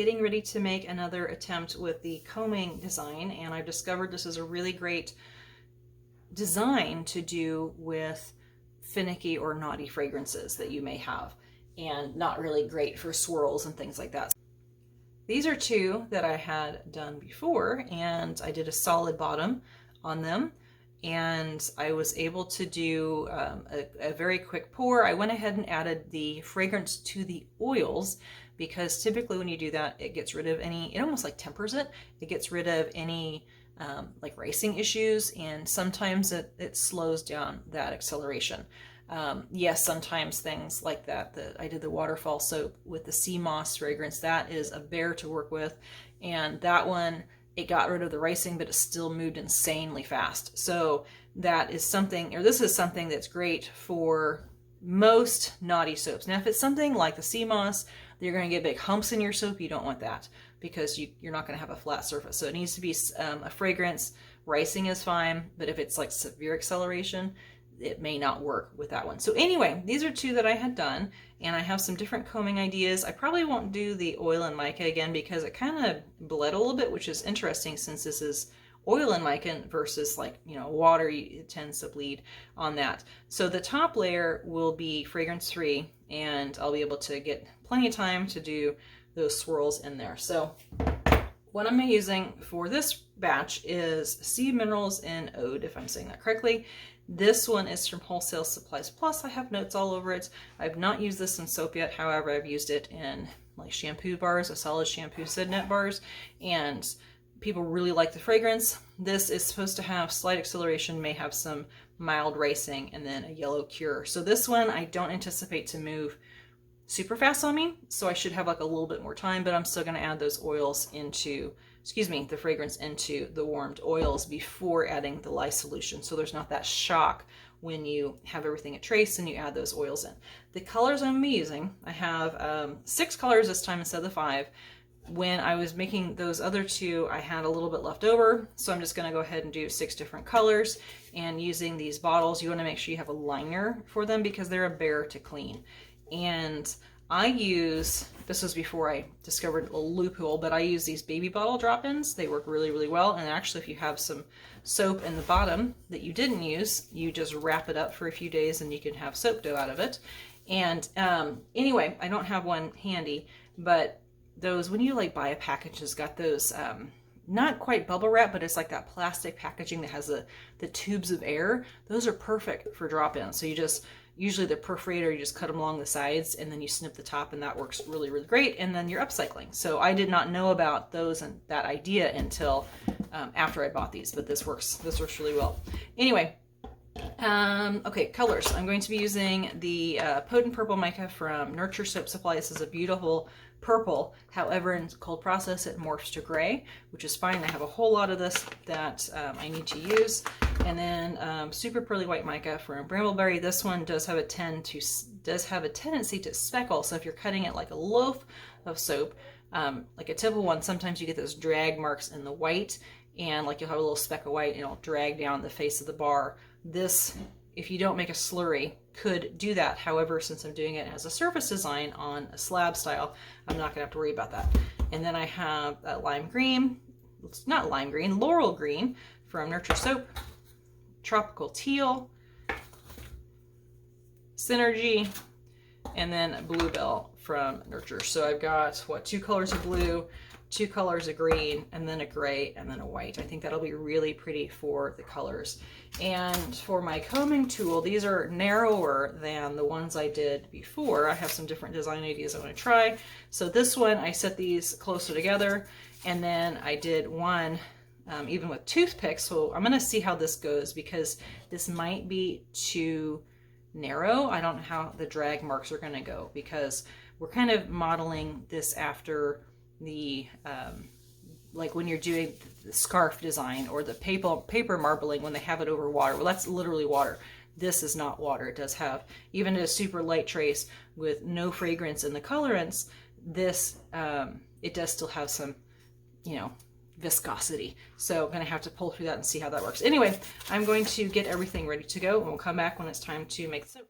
getting ready to make another attempt with the combing design, and I've discovered this is a really great design to do with finicky or naughty fragrances that you may have, and not really great for swirls and things like that. These are two that I had done before, and I did a solid bottom on them, and I was able to do a very quick pour. I went ahead and added the fragrance to the oils, because typically when you do that, it gets rid of any, it almost like tempers it. It gets rid of any like racing issues, and sometimes it slows down that acceleration. Yes, sometimes things like that, I did the waterfall soap with the sea moss fragrance. That is a bear to work with, and that one, it got rid of the racing, but it still moved insanely fast. So that is something, or this is something that's great for most naughty soaps. Now, if it's something like the sea moss, you're going to get big humps in your soap. You don't want that, because you're not going to have a flat surface. So it needs to be a fragrance. Ricing is fine, but if it's like severe acceleration, it may not work with that one. So anyway, these are two that I had done, and I have some different combing ideas. I probably won't do the oil and mica again, because it kind of bled a little bit, which is interesting since this is oil and mica versus, like, you know, water. It tends to bleed on that. So the top layer will be fragrance free, and I'll be able to get plenty of time to do those swirls in there. So what I'm using for this batch is Sea Minerals Oud, if I'm saying that correctly. This one is from Wholesale Supplies Plus. I have notes all over it. I've not used this in soap yet. However, I've used it in like shampoo bars, a solid shampoo Sidnet bars, and people really like the fragrance. This is supposed to have slight acceleration, may have some mild racing, and then a yellow cure. So this one I don't anticipate to move super fast on me, so I should have like a little bit more time, but I'm still going to add those oils into, the fragrance into the warmed oils before adding the lye solution, so there's not that shock when you have everything at trace and you add those oils in. The colors I'm using, I have 6 colors this time instead of the 5. When I was making those other two, I had a little bit left over, so I'm just going to go ahead and do 6 different colors. And using these bottles, you want to make sure you have a liner for them, because they're a bear to clean. And I use, this was before I discovered a loophole, but I use these baby bottle drop-ins. They work really, really well. And actually, if you have some soap in the bottom that you didn't use, you just wrap it up for a few days and you can have soap dough out of it. And anyway, I don't have one handy, but those, when you like buy a package, it's got those, not quite bubble wrap, but it's like that plastic packaging that has the tubes of air. Those are perfect for drop-ins. So you just, usually the perforator, you just cut them along the sides and then you snip the top, and that works really, really great. And then you're upcycling. So I did not know about those and that idea until after I bought these, but this works really well. Anyway, okay, colors. I'm going to be using the Potent Purple Mica from Nurture Soap Supply. This is a beautiful purple. However, in cold process, it morphs to gray, which is fine. I have a whole lot of this that I need to use. And then Super Pearly White Mica from Brambleberry. This one does have a tendency to speckle. So if you're cutting it like a loaf of soap, like a typical one, sometimes you get those drag marks in the white, and like you'll have a little speck of white and it'll drag down the face of the bar. This, if you don't make a slurry, could do that. However, since I'm doing it as a surface design on a slab style, I'm not gonna have to worry about that. And then I have lime green, it's not lime green, laurel green from Nurture Soap, tropical teal, synergy, and then bluebell from Nurture. So I've got, what, 2 colors of blue, 2 colors of green, and then a gray, and then a white. I think that'll be really pretty for the colors. And for my combing tool, these are narrower than the ones I did before. I have some different design ideas I want to try. So this one, I set these closer together, and then I did one even with toothpicks. So I'm going to see how this goes, because this might be too narrow. I don't know how the drag marks are going to go, because we're kind of modeling this after the like when you're doing the scarf design or the paper marbling when they have it over water. Well, that's literally water. This is not water. It does have even a super light trace with no fragrance in the colorants. This it does still have some, you know, viscosity. So I'm going to have to pull through that and see how that works. Anyway, I'm going to get everything ready to go, and we'll come back when it's time to make the soap.